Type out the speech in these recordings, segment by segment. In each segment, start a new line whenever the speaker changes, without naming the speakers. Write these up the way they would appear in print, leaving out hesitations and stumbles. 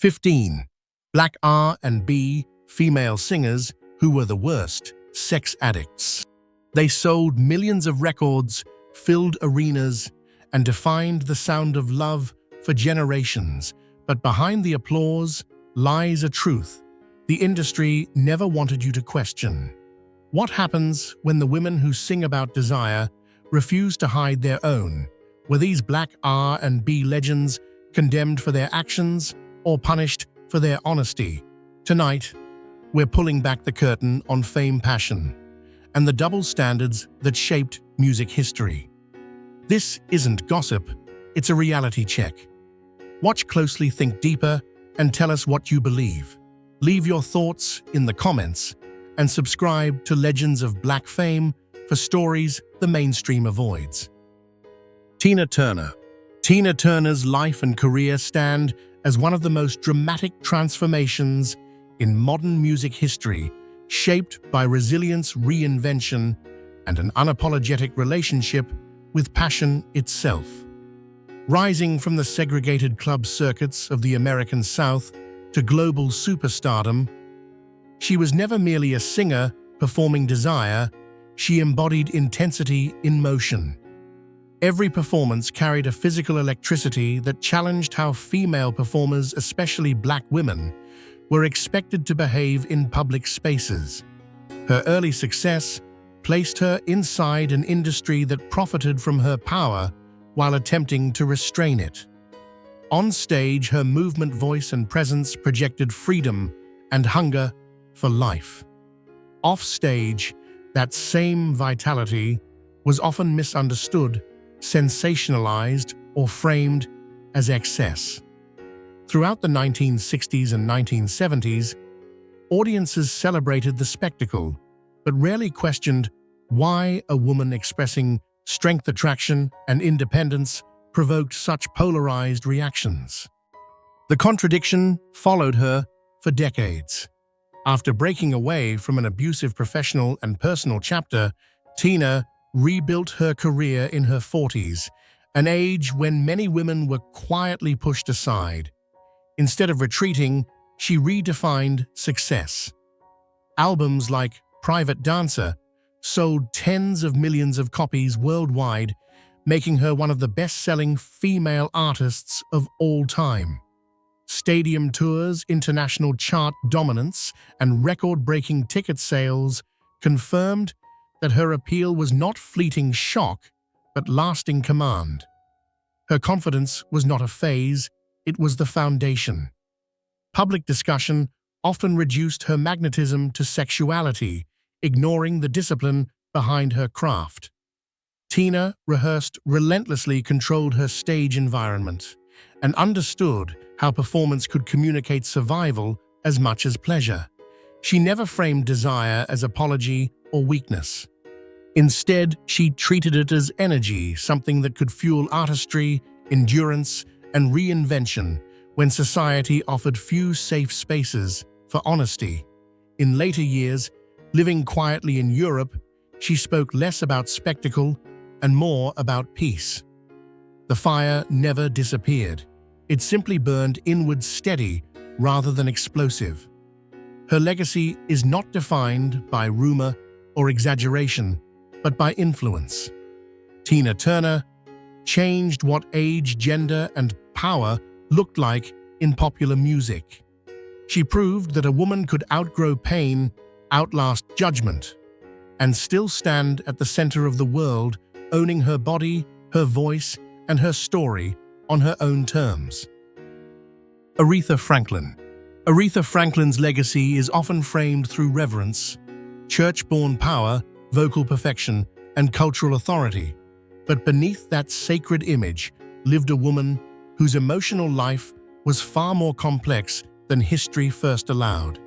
15. Black R&B Female Singers who were the worst sex addicts. They sold millions of records, filled arenas, and defined the sound of love for generations. But behind the applause lies a truth the industry never wanted you to question. What happens when the women who sing about desire refuse to hide their own? Were these Black R&B legends condemned for their actions or punished for their honesty? Tonight, we're pulling back the curtain on fame, passion, and the double standards that shaped music history. This isn't gossip, it's a reality check. Watch closely, think deeper, and tell us what you believe. Leave your thoughts in the comments and subscribe to Legends of Black Fame for stories the mainstream avoids. Tina Turner. Tina Turner's life and career stand as one of the most dramatic transformations in modern music history, shaped by resilience, reinvention, and an unapologetic relationship with passion itself. Rising from the segregated club circuits of the American South to global superstardom, she was never merely a singer performing desire, she embodied intensity in motion. Every performance carried a physical electricity that challenged how female performers, especially Black women, were expected to behave in public spaces. Her early success placed her inside an industry that profited from her power while attempting to restrain it. On stage, her movement, voice, and presence projected freedom and hunger for life. Off stage, that same vitality was often misunderstood, sensationalized, or framed as excess. Throughout the 1960s and 1970s, audiences celebrated the spectacle, but rarely questioned why a woman expressing strength, attraction, and independence provoked such polarized reactions. The contradiction followed her for decades. After breaking away from an abusive professional and personal chapter, Tina rebuilt her career in her 40s, an age when many women were quietly pushed aside. Instead of retreating, she redefined success. Albums like Private Dancer sold tens of millions of copies worldwide, making her one of the best-selling female artists of all time. Stadium tours, international chart dominance, and record-breaking ticket sales confirmed that her appeal was not fleeting shock, but lasting command. Her confidence was not a phase, it was the foundation. Public discussion often reduced her magnetism to sexuality, ignoring the discipline behind her craft. Tina relentlessly controlled her stage environment and understood how performance could communicate survival as much as pleasure. She never framed desire as apology or weakness. Instead, she treated it as energy, something that could fuel artistry, endurance, and reinvention when society offered few safe spaces for honesty. In later years, living quietly in Europe, she spoke less about spectacle and more about peace. The fire never disappeared. It simply burned inward, steady rather than explosive. Her legacy is not defined by rumor or exaggeration, but by influence. Tina Turner changed what age, gender, and power looked like in popular music. She proved that a woman could outgrow pain, outlast judgment, and still stand at the center of the world, owning her body, her voice, and her story on her own terms. Aretha Franklin. Aretha Franklin's legacy is often framed through reverence, church-born power, vocal perfection, and cultural authority. But beneath that sacred image lived a woman whose emotional life was far more complex than history first allowed.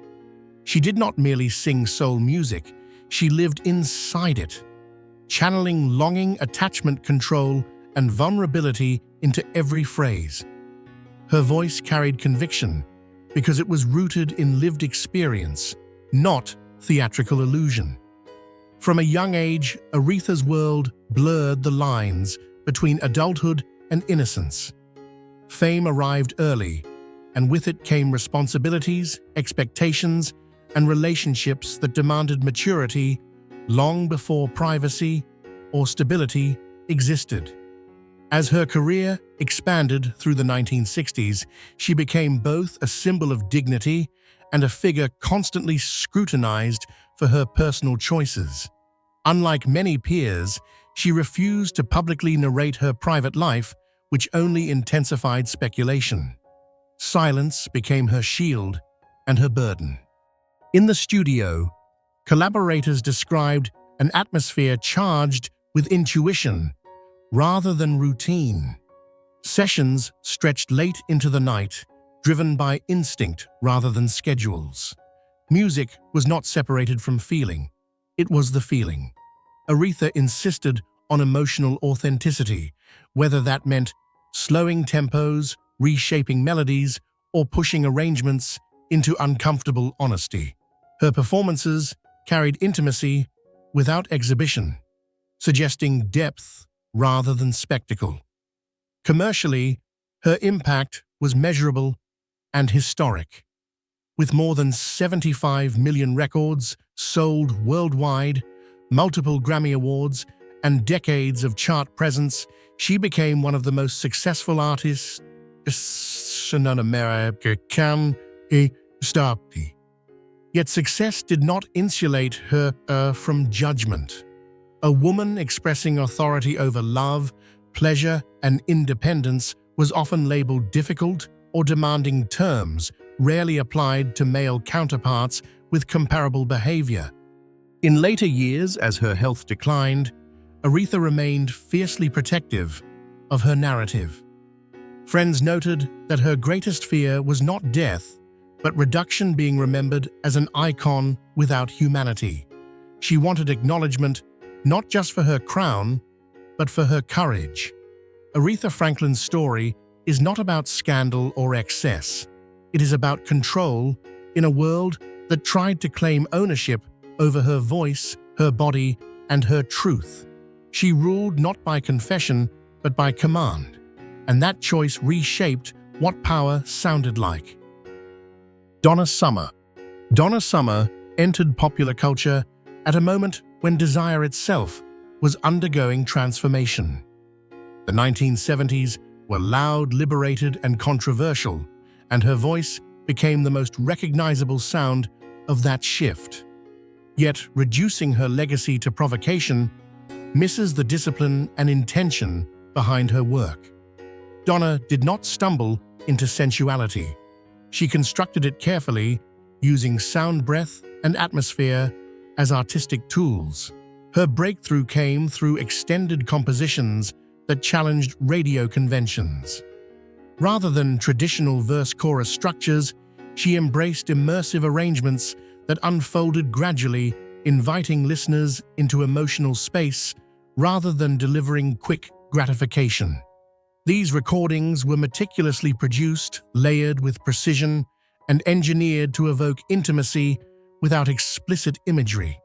She did not merely sing soul music, she lived inside it, channeling longing, attachment, control, and vulnerability into every phrase. Her voice carried conviction because it was rooted in lived experience, not theatrical illusion. From a young age, Aretha's world blurred the lines between adulthood and innocence. Fame arrived early, and with it came responsibilities, expectations, and relationships that demanded maturity long before privacy or stability existed. As her career expanded through the 1960s, she became both a symbol of dignity and a figure constantly scrutinized for her personal choices. Unlike many peers, she refused to publicly narrate her private life, which only intensified speculation. Silence became her shield and her burden. In the studio, collaborators described an atmosphere charged with intuition rather than routine. Sessions stretched late into the night, driven by instinct rather than schedules. Music was not separated from feeling, it was the feeling. Aretha insisted on emotional authenticity, whether that meant slowing tempos, reshaping melodies, or pushing arrangements into uncomfortable honesty. Her performances carried intimacy without exhibition, suggesting depth rather than spectacle. Commercially, her impact was measurable and historic. With more than 75 million records sold worldwide, multiple Grammy Awards, and decades of chart presence, she became one of the most successful artists in America. Yet success did not insulate her from judgment. A woman expressing authority over love, pleasure, and independence was often labeled difficult or demanding terms rarely applied to male counterparts with comparable behavior. In later years, as her health declined, Aretha remained fiercely protective of her narrative. Friends noted that her greatest fear was not death, but reduction being remembered as an icon without humanity. She wanted acknowledgement not just for her crown, but for her courage. Aretha Franklin's story is not about scandal or excess. It is about control in a world that tried to claim ownership over her voice, her body, and her truth. She ruled not by confession, but by command, and that choice reshaped what power sounded like. Donna Summer. Donna Summer entered popular culture at a moment when desire itself was undergoing transformation. The 1970s were loud, liberated, and controversial, and her voice became the most recognizable sound of that shift. Yet, reducing her legacy to provocation misses the discipline and intention behind her work. Donna did not stumble into sensuality. She constructed it carefully, using sound breath and atmosphere as artistic tools. Her breakthrough came through extended compositions that challenged radio conventions. Rather than traditional verse-chorus structures, she embraced immersive arrangements that unfolded gradually, inviting listeners into emotional space rather than delivering quick gratification. These recordings were meticulously produced, layered with precision, and engineered to evoke intimacy without explicit imagery.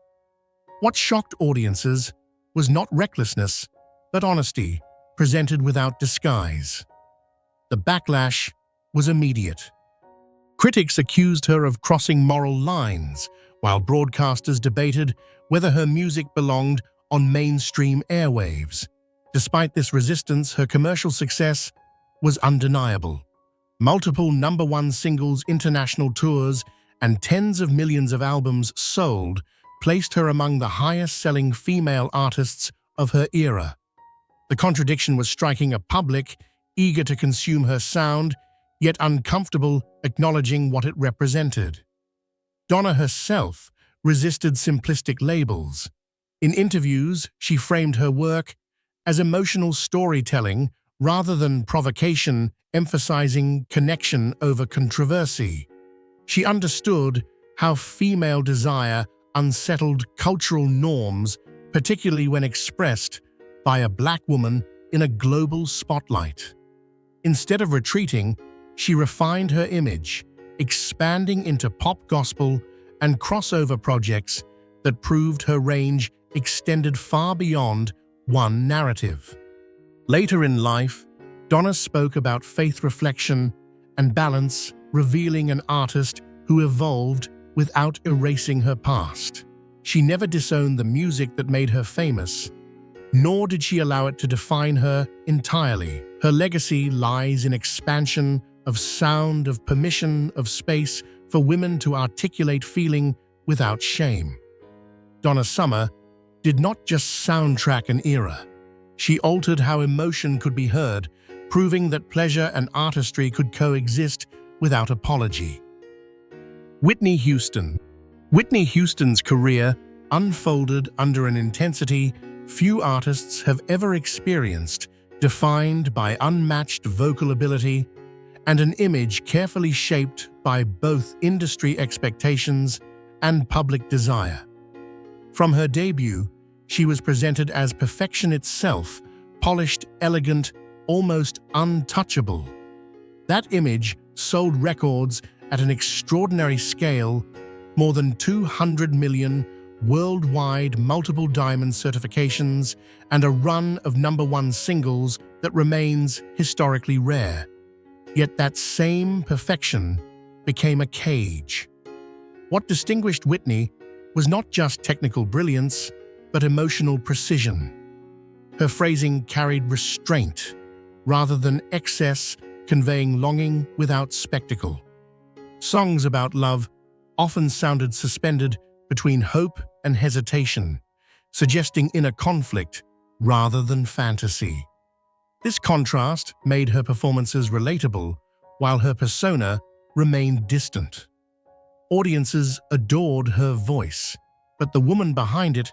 What shocked audiences was not recklessness, but honesty, presented without disguise. The backlash was immediate. Critics accused her of crossing moral lines, while broadcasters debated whether her music belonged on mainstream airwaves. Despite this resistance, her commercial success was undeniable. Multiple #1 singles, international tours, and tens of millions of albums sold placed her among the highest-selling female artists of her era. The contradiction was striking: a public eager to consume her sound, yet uncomfortable acknowledging what it represented. Donna herself resisted simplistic labels. In interviews, she framed her work as emotional storytelling rather than provocation, emphasizing connection over controversy. She understood how female desire unsettled cultural norms, particularly when expressed by a Black woman in a global spotlight. Instead of retreating, she refined her image, expanding into pop gospel and crossover projects that proved her range extended far beyond one narrative. Later in life, Donna spoke about faith reflection and balance revealing an artist who evolved without erasing her past. She never disowned the music that made her famous, nor did she allow it to define her entirely. Her legacy lies in expansion of sound, of permission, of space for women to articulate feeling without shame. Donna Summer did not just soundtrack an era. She altered how emotion could be heard, proving that pleasure and artistry could coexist without apology. Whitney Houston. Whitney Houston's career unfolded under an intensity few artists have ever experienced, defined by unmatched vocal ability and an image carefully shaped by both industry expectations and public desire. From her debut, she was presented as perfection itself, polished, elegant, almost untouchable. That image sold records at an extraordinary scale, more than 200 million worldwide, multiple diamond certifications, and a run of #1 singles that remains historically rare. Yet that same perfection became a cage. What distinguished Whitney was not just technical brilliance, but emotional precision. Her phrasing carried restraint rather than excess, conveying longing without spectacle. Songs about love often sounded suspended between hope and hesitation, suggesting inner conflict rather than fantasy. This contrast made her performances relatable, while her persona remained distant. Audiences adored her voice, but the woman behind it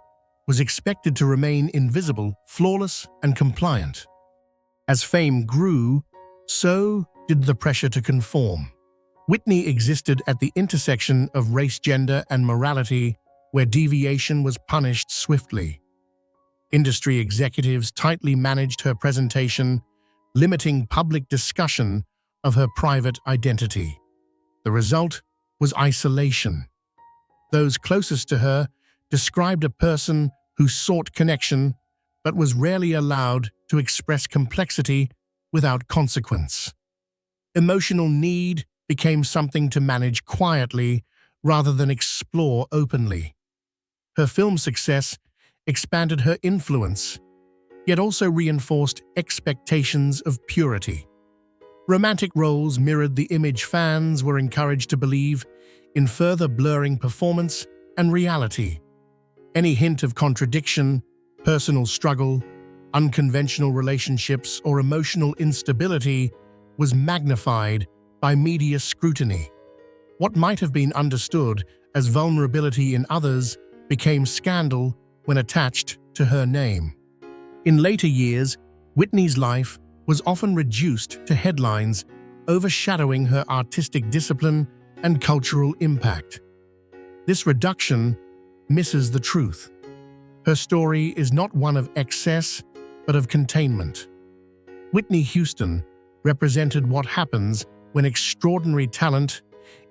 was expected to remain invisible, flawless, and compliant. As fame grew, so did the pressure to conform. Whitney existed at the intersection of race, gender, and morality, where deviation was punished swiftly. Industry executives tightly managed her presentation, limiting public discussion of her private identity. The result was isolation. Those closest to her described a person who sought connection but was rarely allowed to express complexity without consequence. Emotional need became something to manage quietly rather than explore openly. Her film success expanded her influence, yet also reinforced expectations of purity. Romantic roles mirrored the image fans were encouraged to believe in, further blurring performance and reality. Any hint of contradiction, personal struggle, unconventional relationships, or emotional instability was magnified by media scrutiny. What might have been understood as vulnerability in others became scandal when attached to her name. In later years, Whitney's life was often reduced to headlines, overshadowing her artistic discipline and cultural impact. This reduction misses the truth. Her story is not one of excess, but of containment. Whitney Houston represented what happens when extraordinary talent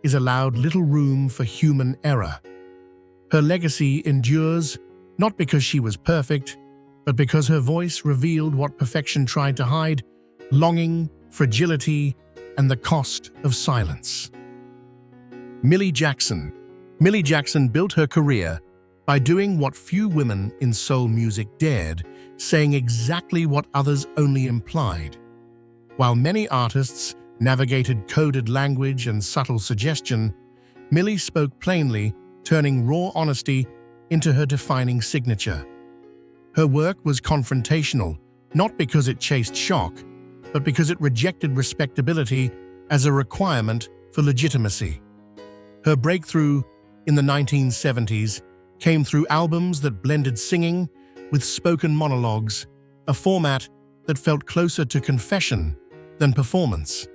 is allowed little room for human error. Her legacy endures not because she was perfect, but because her voice revealed what perfection tried to hide: longing, fragility, and the cost of silence. Millie Jackson. Millie Jackson built her career by doing what few women in soul music dared, saying exactly what others only implied. While many artists navigated coded language and subtle suggestion, Millie spoke plainly, turning raw honesty into her defining signature. Her work was confrontational, not because it chased shock, but because it rejected respectability as a requirement for legitimacy. Her breakthrough in the 1970s came through albums that blended singing with spoken monologues, a format that felt closer to confession than performance.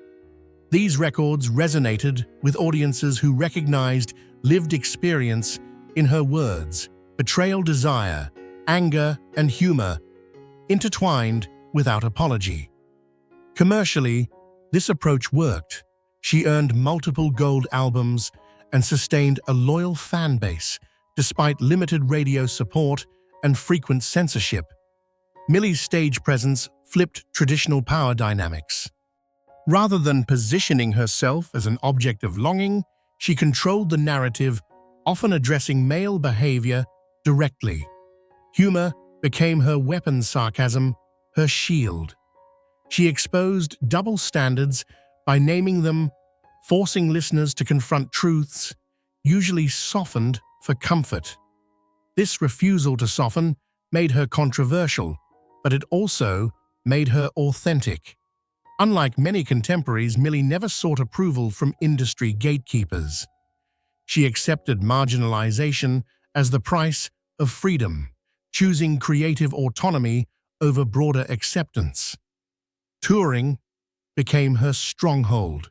These records resonated with audiences who recognized lived experience in her words: betrayal, desire, anger, and humor, intertwined without apology. Commercially, this approach worked. She earned multiple gold albums and sustained a loyal fan base despite limited radio support and frequent censorship. Millie's stage presence flipped traditional power dynamics. Rather than positioning herself as an object of longing, she controlled the narrative, often addressing male behavior directly. Humor became her weapon, sarcasm, her shield. She exposed double standards by naming them, forcing listeners to confront truths, usually softened for comfort. This refusal to soften made her controversial, but it also made her authentic. Unlike many contemporaries, Millie never sought approval from industry gatekeepers. She accepted marginalization as the price of freedom, choosing creative autonomy over broader acceptance. Touring became her stronghold,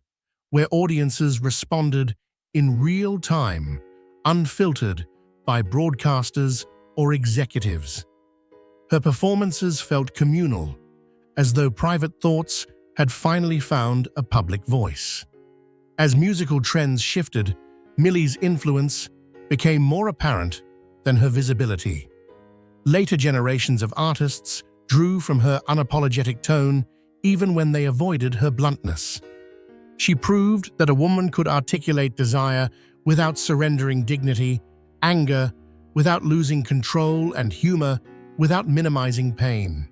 where audiences responded in real time, unfiltered by broadcasters or executives. Her performances felt communal, as though private thoughts had finally found a public voice. As musical trends shifted, Millie's influence became more apparent than her visibility. Later generations of artists drew from her unapologetic tone even when they avoided her bluntness. She proved that a woman could articulate desire without surrendering dignity, anger without losing control, and humor without minimizing pain.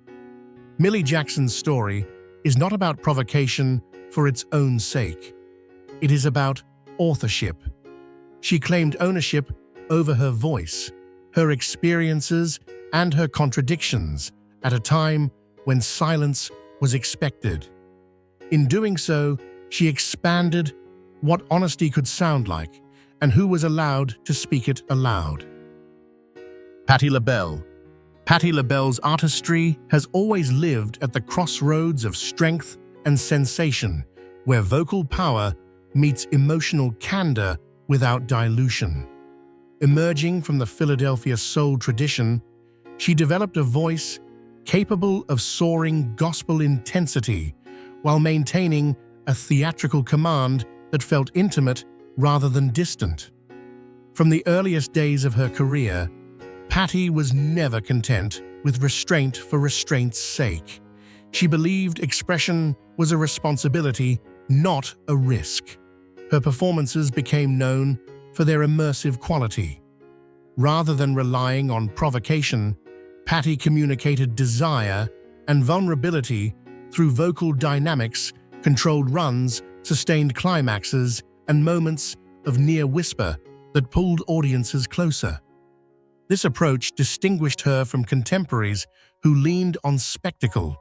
Millie Jackson's story is not about provocation for its own sake. It is about authorship. She claimed ownership over her voice, her experiences, and her contradictions at a time when silence was expected. In doing so, she expanded what honesty could sound like and who was allowed to speak it aloud. Patti LaBelle. Patti LaBelle's artistry has always lived at the crossroads of strength and sensation, where vocal power meets emotional candor without dilution. Emerging from the Philadelphia soul tradition, she developed a voice capable of soaring gospel intensity while maintaining a theatrical command that felt intimate rather than distant. From the earliest days of her career, Patti was never content with restraint for restraint's sake. She believed expression was a responsibility, not a risk. Her performances became known for their immersive quality. Rather than relying on provocation, Patti communicated desire and vulnerability through vocal dynamics, controlled runs, sustained climaxes, and moments of near whisper that pulled audiences closer. This approach distinguished her from contemporaries who leaned on spectacle.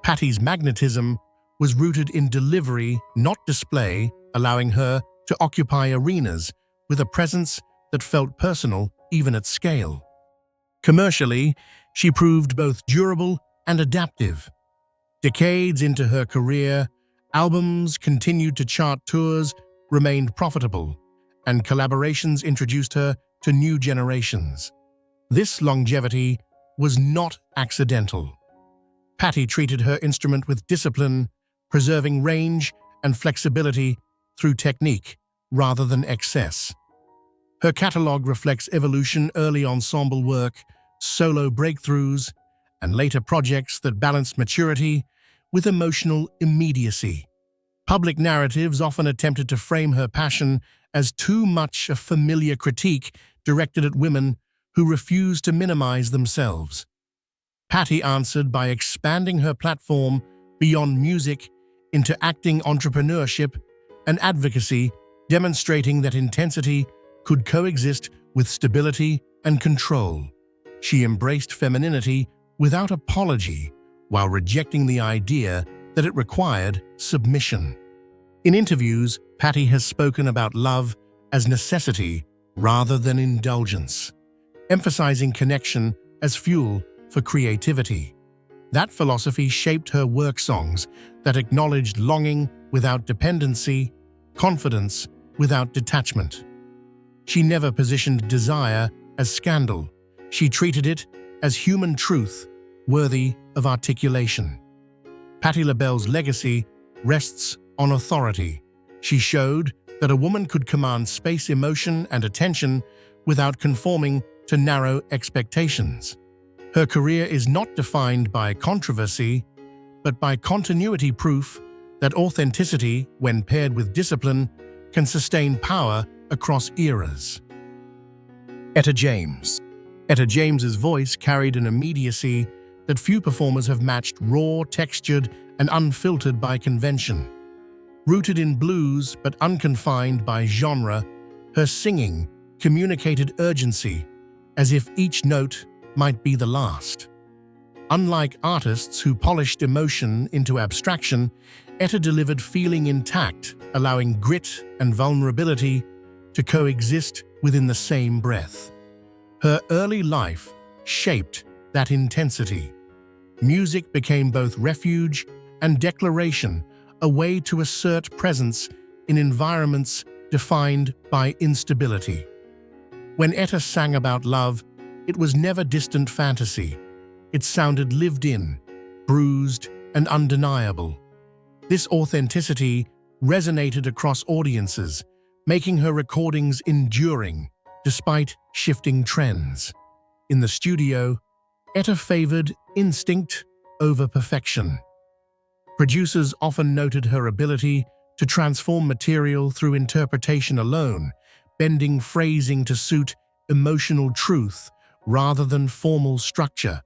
Patti's magnetism was rooted in delivery, not display, allowing her to occupy arenas with a presence that felt personal even at scale. Commercially, she proved both durable and adaptive. Decades into her career, albums continued to chart, tours remained profitable, and collaborations introduced her to new generations. This longevity was not accidental. Patti treated her instrument with discipline, preserving range and flexibility through technique rather than excess. Her catalog reflects evolution: early ensemble work, solo breakthroughs, and later projects that balanced maturity with emotional immediacy. Public narratives often attempted to frame her passion as too much a familiar critique directed at women who refused to minimize themselves. Patti answered by expanding her platform beyond music into acting, entrepreneurship, and advocacy, demonstrating that intensity could coexist with stability and control. She embraced femininity without apology, while rejecting the idea that it required submission. In interviews, Patti has spoken about love as necessity rather than indulgence, emphasizing connection as fuel for creativity. That philosophy shaped her work songs that acknowledged longing without dependency, confidence without detachment. She never positioned desire as scandal. She treated it as human truth, worthy of articulation. Patti LaBelle's legacy rests on authority. She showed that a woman could command space, emotion, and attention without conforming to narrow expectations. Her career is not defined by controversy, but by continuity, proof that authenticity, when paired with discipline, can sustain power across eras. Etta James. Etta James's voice carried an immediacy that few performers have matched, raw, textured, and unfiltered by convention. Rooted in blues but unconfined by genre, her singing communicated urgency, as if each note might be the last. Unlike artists who polished emotion into abstraction, Etta delivered feeling intact, allowing grit and vulnerability to coexist within the same breath. Her early life shaped that intensity. Music became both refuge and declaration, a way to assert presence in environments defined by instability. When Etta sang about love, it was never distant fantasy. It sounded lived in, bruised, and undeniable. This authenticity resonated across audiences, making her recordings enduring despite shifting trends. In the studio, Etta favored instinct over perfection. Producers often noted her ability to transform material through interpretation alone, bending phrasing to suit emotional truth rather than formal structure.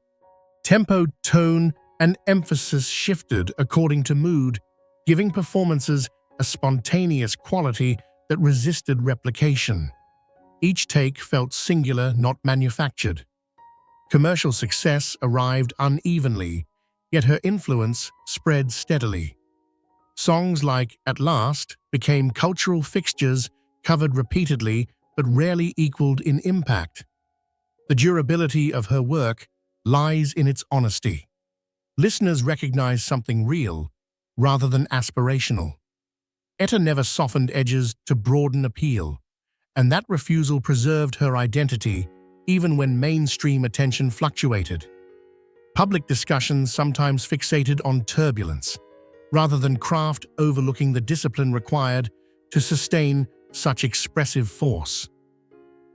Tempo, tone, and emphasis shifted according to mood, giving performances a spontaneous quality that resisted replication. Each take felt singular, not manufactured. Commercial success arrived unevenly, yet her influence spread steadily. Songs like At Last became cultural fixtures, covered repeatedly but rarely equaled in impact. The durability of her work lies in its honesty. Listeners recognize something real rather than aspirational. Etta never softened edges to broaden appeal, and that refusal preserved her identity even when mainstream attention fluctuated. Public discussions sometimes fixated on turbulence, rather than craft, overlooking the discipline required to sustain such expressive force.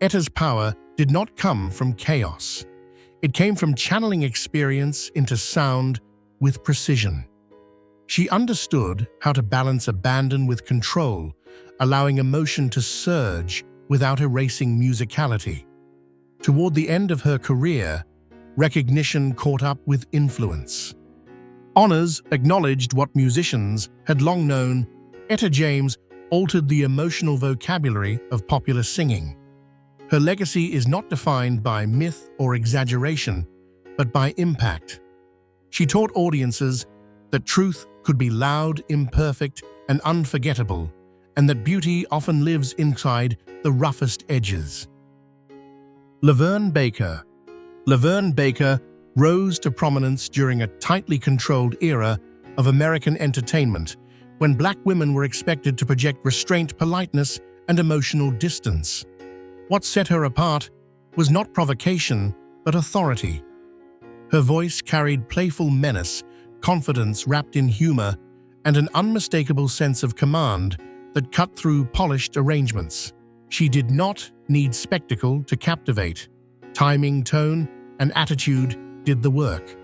Etta's power did not come from chaos. It came from channeling experience into sound with precision. She understood how to balance abandon with control, allowing emotion to surge without erasing musicality. Toward the end of her career, recognition caught up with influence. Honors acknowledged what musicians had long known. Etta James altered the emotional vocabulary of popular singing. Her legacy is not defined by myth or exaggeration, but by impact. She taught audiences that truth could be loud, imperfect, and unforgettable, and that beauty often lives inside the roughest edges. LaVern Baker. LaVern Baker rose to prominence during a tightly controlled era of American entertainment, when Black women were expected to project restraint, politeness, and emotional distance. What set her apart was not provocation, but authority. Her voice carried playful menace, confidence wrapped in humor, and an unmistakable sense of command that cut through polished arrangements. She did not need spectacle to captivate. Timing, tone, and attitude did the work.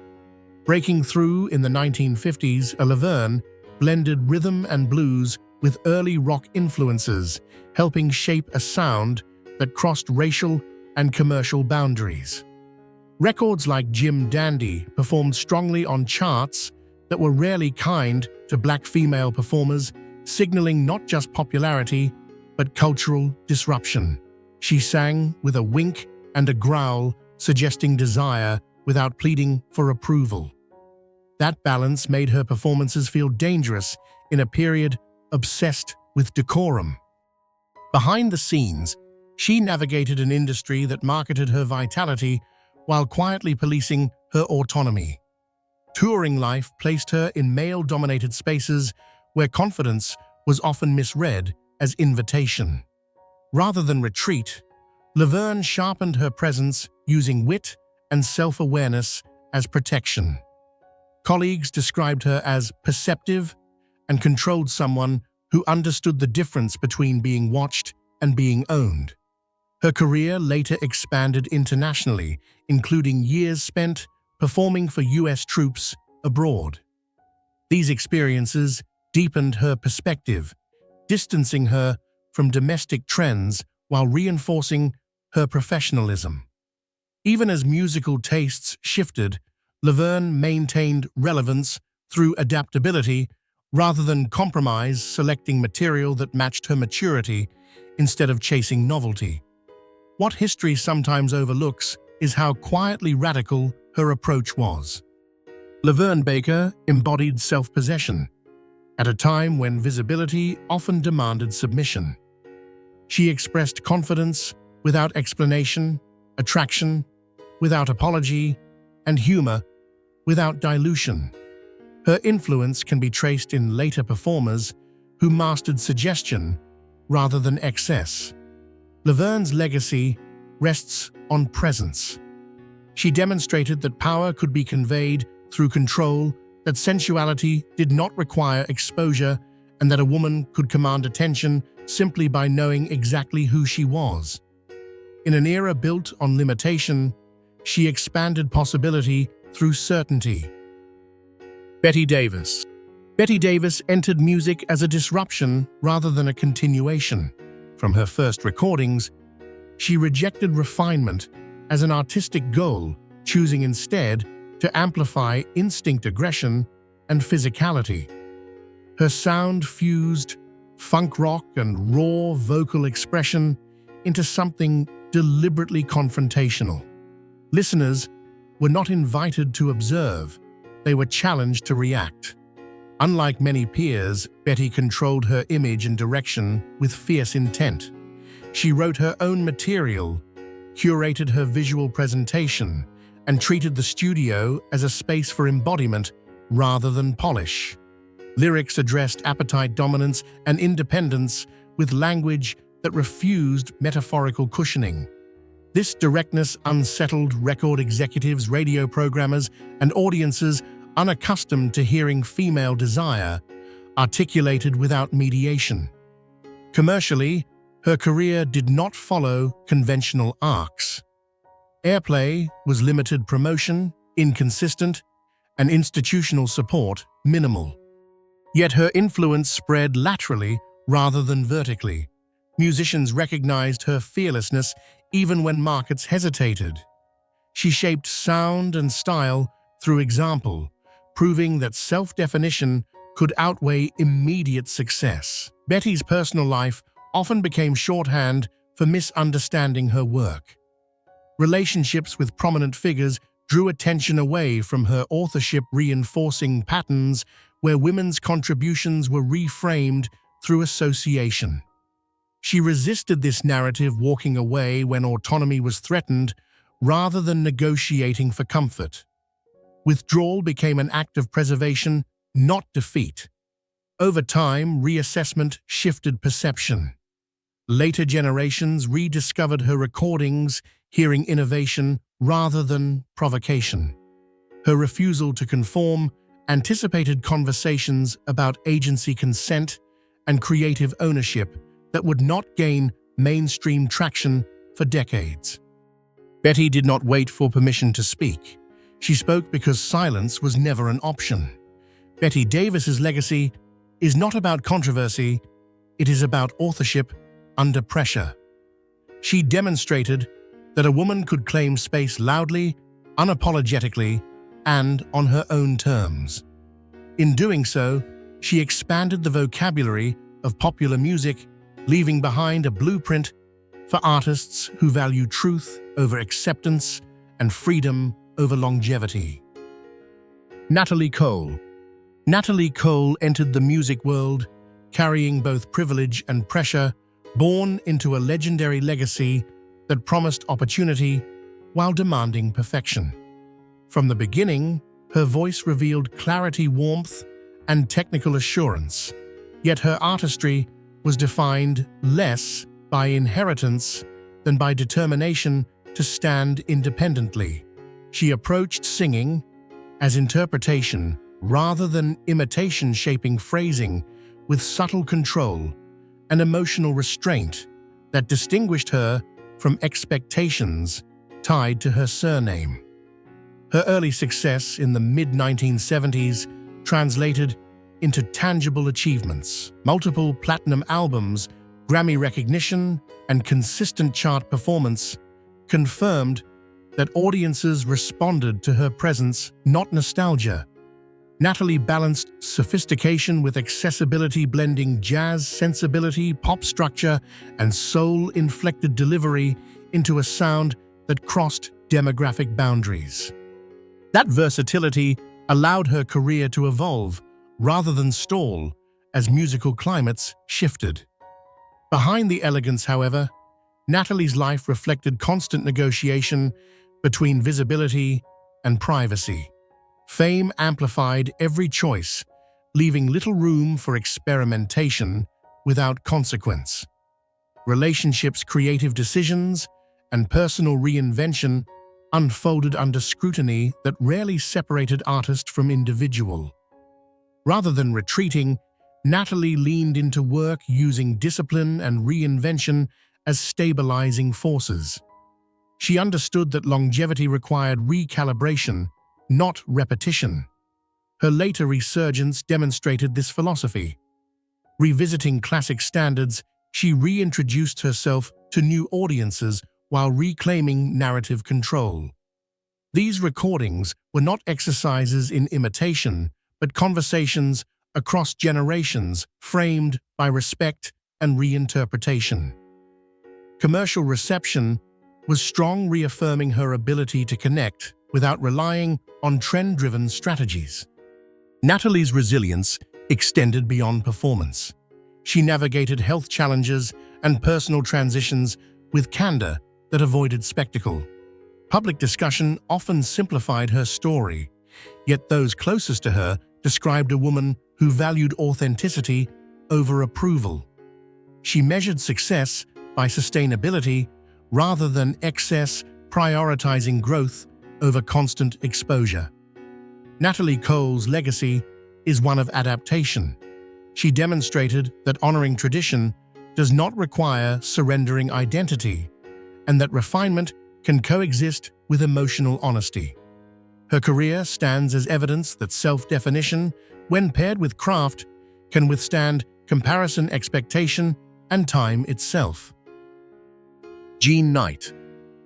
Breaking through in the 1950s, LaVern blended rhythm and blues with early rock influences, helping shape a sound that crossed racial and commercial boundaries. Records like Jim Dandy performed strongly on charts that were rarely kind to Black female performers, signaling not just popularity, but cultural disruption. She sang with a wink and a growl, suggesting desire without pleading for approval. That balance made her performances feel dangerous in a period obsessed with decorum. Behind the scenes, she navigated an industry that marketed her vitality while quietly policing her autonomy. Touring life placed her in male-dominated spaces where confidence was often misread as invitation. Rather than retreat, LaVern sharpened her presence using wit and self-awareness as protection. Colleagues described her as perceptive and controlled, someone who understood the difference between being watched and being owned. Her career later expanded internationally, including years spent performing for U.S. troops abroad. These experiences deepened her perspective, distancing her from domestic trends while reinforcing her professionalism. Even as musical tastes shifted, LaVern maintained relevance through adaptability rather than compromise, selecting material that matched her maturity instead of chasing novelty. What history sometimes overlooks is how quietly radical her approach was. LaVern Baker embodied self-possession at a time when visibility often demanded submission. She expressed confidence without explanation, attraction without apology, and humor without dilution. Her influence can be traced in later performers who mastered suggestion rather than excess. LaVern's legacy rests on presence. She demonstrated that power could be conveyed through control, that sensuality did not require exposure, and that a woman could command attention simply by knowing exactly who she was. In an era built on limitation, she expanded possibility through certainty. Betty Davis. Betty Davis entered music as a disruption rather than a continuation. From her first recordings, she rejected refinement as an artistic goal, choosing instead to amplify instinct aggression and physicality. Her sound fused funk rock and raw vocal expression into something deliberately confrontational. Listeners were not invited to observe, they were challenged to react. Unlike many peers, Betty controlled her image and direction with fierce intent. She wrote her own material, curated her visual presentation, and treated the studio as a space for embodiment rather than polish. Lyrics addressed appetite dominance and independence with language that refused metaphorical cushioning. This directness unsettled record executives, radio programmers, and audiences unaccustomed to hearing female desire articulated without mediation. Commercially, her career did not follow conventional arcs. Airplay was limited, promotion inconsistent, and institutional support minimal. Yet her influence spread laterally rather than vertically. Musicians recognized her fearlessness even when markets hesitated. She shaped sound and style through example, proving that self-definition could outweigh immediate success. Betty's personal life often became shorthand for misunderstanding her work. Relationships with prominent figures drew attention away from her authorship, reinforcing patterns where women's contributions were reframed through association. She resisted this narrative, walking away when autonomy was threatened rather than negotiating for comfort. Withdrawal became an act of preservation, not defeat. Over time, reassessment shifted perception. Later generations rediscovered her recordings, hearing innovation rather than provocation. Her refusal to conform anticipated conversations about agency, consent, and creative ownership that would not gain mainstream traction for decades. Betty did not wait for permission to speak. She spoke because silence was never an option. Betty Davis's legacy is not about controversy, it is about authorship under pressure. She demonstrated that a woman could claim space loudly, unapologetically, and on her own terms. In doing so, she expanded the vocabulary of popular music, leaving behind a blueprint for artists who value truth over acceptance and freedom over longevity. Natalie Cole. Natalie Cole entered the music world carrying both privilege and pressure, born into a legendary legacy that promised opportunity while demanding perfection. From the beginning, her voice revealed clarity, warmth, and technical assurance, yet her artistry was defined less by inheritance than by determination to stand independently. She approached singing as interpretation rather than imitation, shaping phrasing with subtle control and emotional restraint that distinguished her from expectations tied to her surname. Her early success in the mid-1970s translated into tangible achievements. Multiple platinum albums, Grammy recognition, and consistent chart performance confirmed that audiences responded to her presence, not nostalgia. Natalie balanced sophistication with accessibility, blending jazz sensibility, pop structure, and soul-inflected delivery into a sound that crossed demographic boundaries. That versatility allowed her career to evolve rather than stall as musical climates shifted. Behind the elegance, however, Natalie's life reflected constant negotiation between visibility and privacy. Fame amplified every choice, leaving little room for experimentation without consequence. Relationships, creative decisions, and personal reinvention unfolded under scrutiny that rarely separated artist from individual. Rather than retreating, Natalie leaned into work, using discipline and reinvention as stabilizing forces. She understood that longevity required recalibration, not repetition. Her later resurgence demonstrated this philosophy. Revisiting classic standards, she reintroduced herself to new audiences while reclaiming narrative control. These recordings were not exercises in imitation, but conversations across generations, framed by respect and reinterpretation. Commercial reception was strong, reaffirming her ability to connect without relying on trend-driven strategies. Natalie's resilience extended beyond performance. She navigated health challenges and personal transitions with candor that avoided spectacle. Public discussion often simplified her story, yet those closest to her described a woman who valued authenticity over approval. She measured success by sustainability rather than excess, prioritizing growth over constant exposure. Natalie Cole's legacy is one of adaptation. She demonstrated that honoring tradition does not require surrendering identity, and that refinement can coexist with emotional honesty. Her career stands as evidence that self-definition, when paired with craft, can withstand comparison, expectation, and time itself. Jean Knight.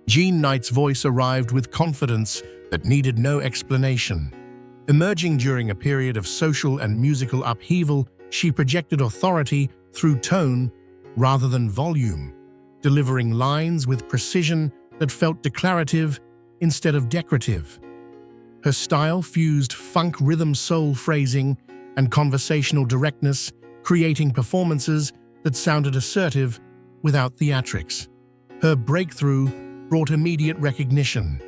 Jean Knight's voice arrived with confidence that needed no explanation. Emerging during a period of social and musical upheaval, she projected authority through tone rather than volume, delivering lines with precision that felt declarative instead of decorative. Her style fused funk rhythm, soul phrasing, and conversational directness, creating performances that sounded assertive without theatrics. Her breakthrough brought immediate recognition.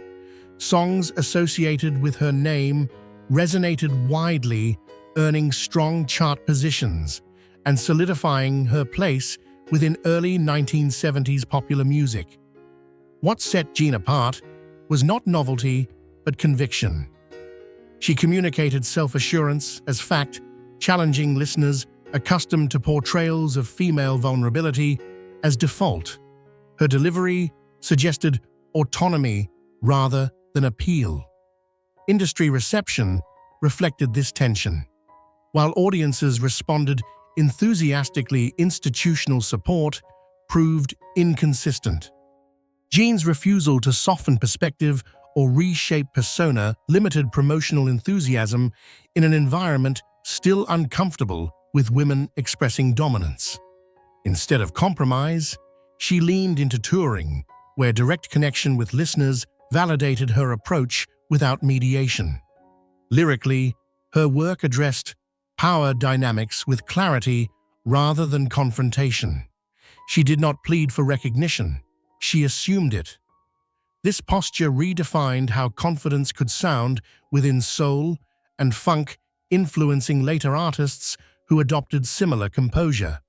Songs associated with her name resonated widely, earning strong chart positions and solidifying her place within early 1970s popular music. What set Jean apart was not novelty, but conviction. She communicated self-assurance as fact, challenging listeners accustomed to portrayals of female vulnerability as default. Her delivery suggested autonomy rather than appeal. Industry reception reflected this tension. While audiences responded enthusiastically, institutional support proved inconsistent. Jean's refusal to soften perspective or reshape persona limited promotional enthusiasm in an environment still uncomfortable with women expressing dominance. Instead of compromise, she leaned into touring, where direct connection with listeners validated her approach without mediation. Lyrically, her work addressed power dynamics with clarity rather than confrontation. She did not plead for recognition, she assumed it. This posture redefined how confidence could sound within soul and funk, influencing later artists who adopted similar composure.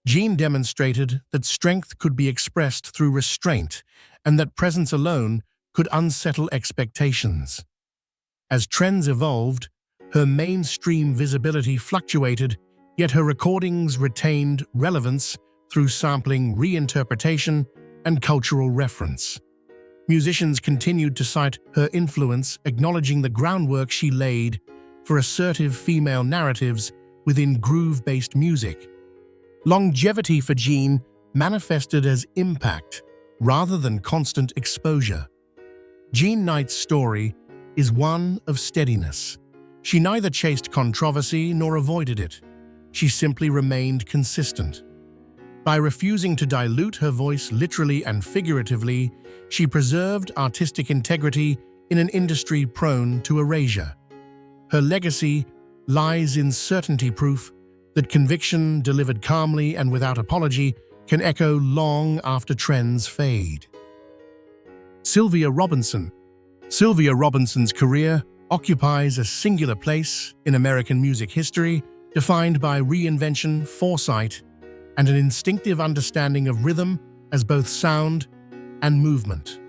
Jean demonstrated that strength could be expressed through restraint and that presence alone could unsettle expectations. As trends evolved, her mainstream visibility fluctuated, yet her recordings retained relevance through sampling, reinterpretation, and cultural reference. Musicians continued to cite her influence, acknowledging the groundwork she laid for assertive female narratives within groove-based music. Longevity for Jean manifested as impact rather than constant exposure. Jean Knight's story is one of steadiness. She neither chased controversy nor avoided it. She simply remained consistent. By refusing to dilute her voice literally and figuratively, she preserved artistic integrity in an industry prone to erasure. Her legacy lies in certainty proof that conviction delivered calmly and without apology can echo long after trends fade. Sylvia Robinson. Sylvia Robinson's career occupies a singular place in American music history, defined by reinvention, foresight, and an instinctive understanding of rhythm as both sound and movement.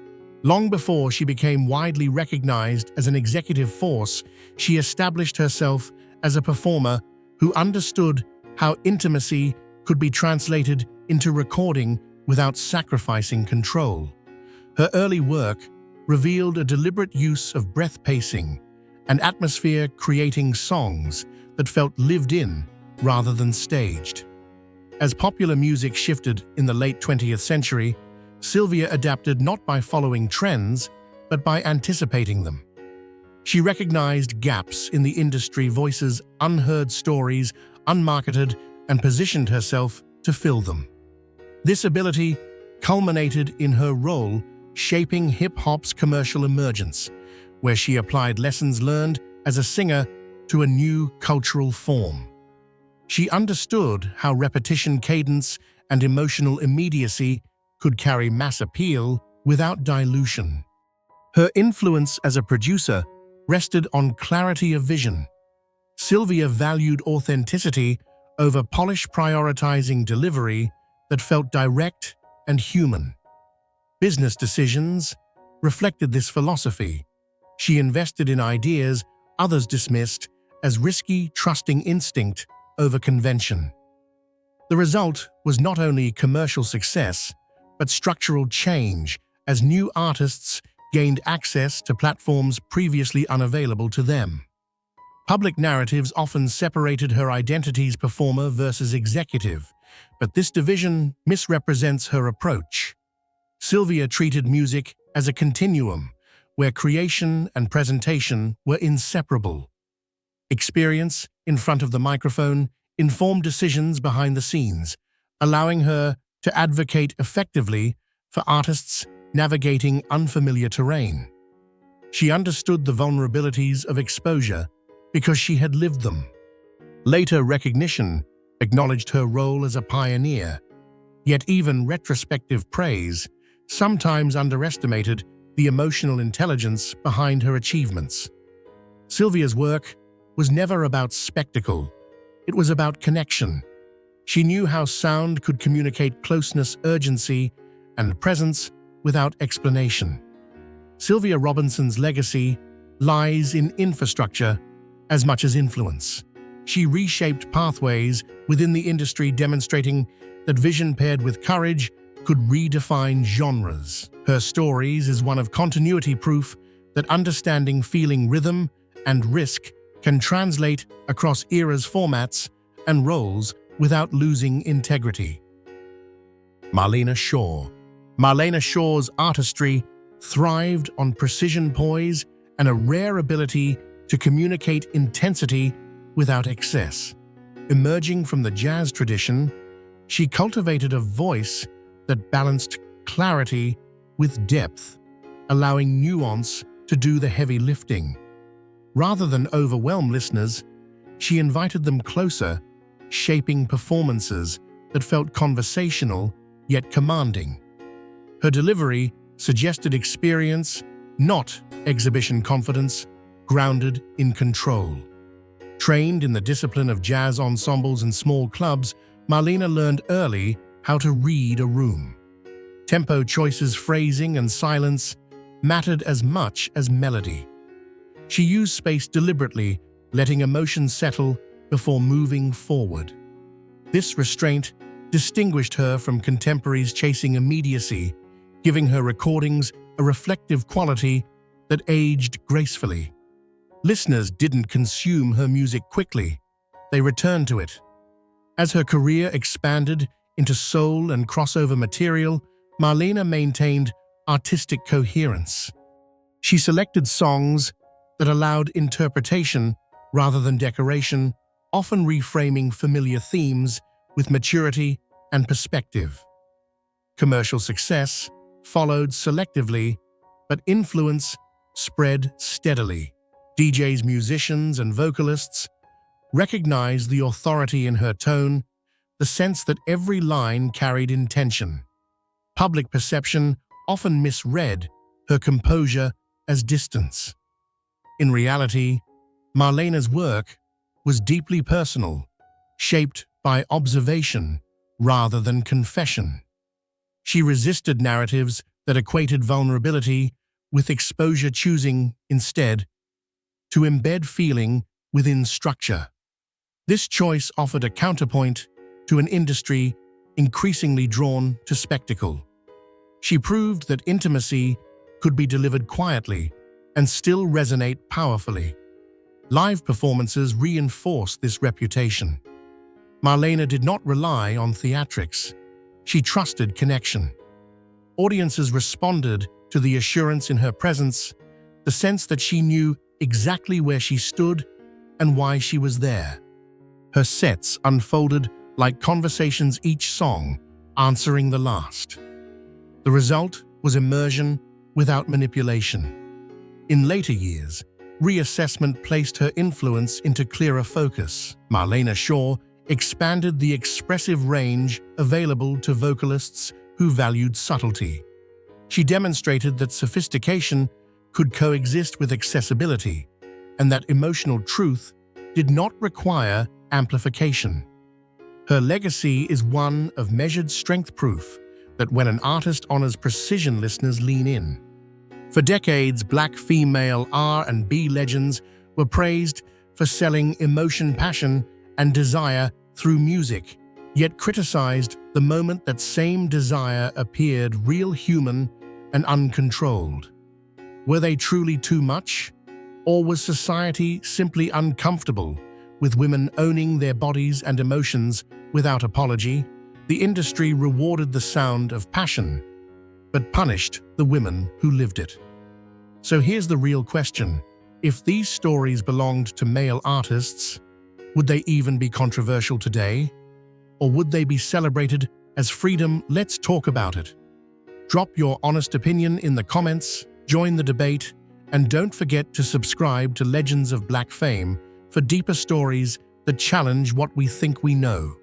Long before she became widely recognized as an executive force, she established herself as a performer who understood how intimacy could be translated into recording without sacrificing control. Her early work revealed a deliberate use of breath pacing and atmosphere, creating songs that felt lived in rather than staged. As popular music shifted in the late 20th century, Sylvia adapted not by following trends, but by anticipating them. She recognized gaps in the industry, voices, unheard stories, unmarketed, and positioned herself to fill them. This ability culminated in her role shaping hip-hop's commercial emergence, where she applied lessons learned as a singer to a new cultural form. She understood how repetition, cadence, and emotional immediacy could carry mass appeal without dilution. Her influence as a producer rested on clarity of vision. Sylvia valued authenticity over polish, prioritizing delivery that felt direct and human. Business decisions reflected this philosophy. She invested in ideas others dismissed as risky, trusting instinct over convention. The result was not only commercial success, but structural change as new artists gained access to platforms previously unavailable to them. Public narratives often separated her identity as performer versus executive, but this division misrepresents her approach. Sylvia treated music as a continuum, where creation and presentation were inseparable. Experience in front of the microphone informed decisions behind the scenes, allowing her to advocate effectively for artists navigating unfamiliar terrain. She understood the vulnerabilities of exposure because she had lived them. Later recognition acknowledged her role as a pioneer, yet even retrospective praise sometimes underestimated the emotional intelligence behind her achievements. Sylvia's work was never about spectacle. It was about connection. She knew how sound could communicate closeness, urgency, and presence without explanation. Sylvia Robinson's legacy lies in infrastructure as much as influence. She reshaped pathways within the industry, demonstrating that vision paired with courage could redefine genres. Her stories is one of continuity, proof that understanding, feeling rhythm, and risk can translate across eras, formats, and roles without losing integrity. Marlena Shaw. Marlena Shaw's artistry thrived on precision, poise, and a rare ability to communicate intensity without excess. Emerging from the jazz tradition, she cultivated a voice that balanced clarity with depth, allowing nuance to do the heavy lifting. Rather than overwhelm listeners, she invited them closer, shaping performances that felt conversational yet commanding. Her delivery suggested experience, not exhibition confidence, grounded in control. Trained in the discipline of jazz ensembles and small clubs, Marlena learned early how to read a room. Tempo choices, phrasing, and silence mattered as much as melody. She used space deliberately, letting emotions settle before moving forward. This restraint distinguished her from contemporaries chasing immediacy, giving her recordings a reflective quality that aged gracefully. Listeners didn't consume her music quickly. They returned to it. As her career expanded into soul and crossover material, Marlena maintained artistic coherence. She selected songs that allowed interpretation rather than decoration, often reframing familiar themes with maturity and perspective. Commercial success followed selectively, but influence spread steadily. DJs, musicians, and vocalists recognized the authority in her tone, the sense that every line carried intention. Public perception often misread her composure as distance. In reality, Marlena's work was deeply personal, shaped by observation rather than confession. She resisted narratives that equated vulnerability with exposure, choosing, instead, to embed feeling within structure. This choice offered a counterpoint to an industry increasingly drawn to spectacle. She proved that intimacy could be delivered quietly and still resonate powerfully. Live performances reinforced this reputation. Marlena did not rely on theatrics. She trusted connection. Audiences responded to the assurance in her presence, the sense that she knew exactly where she stood and why she was there. Her sets unfolded like conversations, each song answering the last. The result was immersion without manipulation. In later years, reassessment placed her influence into clearer focus. Marlena Shaw expanded the expressive range available to vocalists who valued subtlety. She demonstrated that sophistication could coexist with accessibility, and that emotional truth did not require amplification. Her legacy is one of measured strength, proof that when an artist honors precision, listeners lean in. For decades, Black female R&B legends were praised for selling emotion, passion, and desire through music, yet criticized the moment that same desire appeared real, human, and uncontrolled. Were they truly too much? Or was society simply uncomfortable with women owning their bodies and emotions without apology? The industry rewarded the sound of passion, but punished the women who lived it. So here's the real question. If these stories belonged to male artists, would they even be controversial today? Or would they be celebrated as freedom? Let's talk about it. Drop your honest opinion in the comments, join the debate, and don't forget to subscribe to Legends of Black Fame for deeper stories that challenge what we think we know.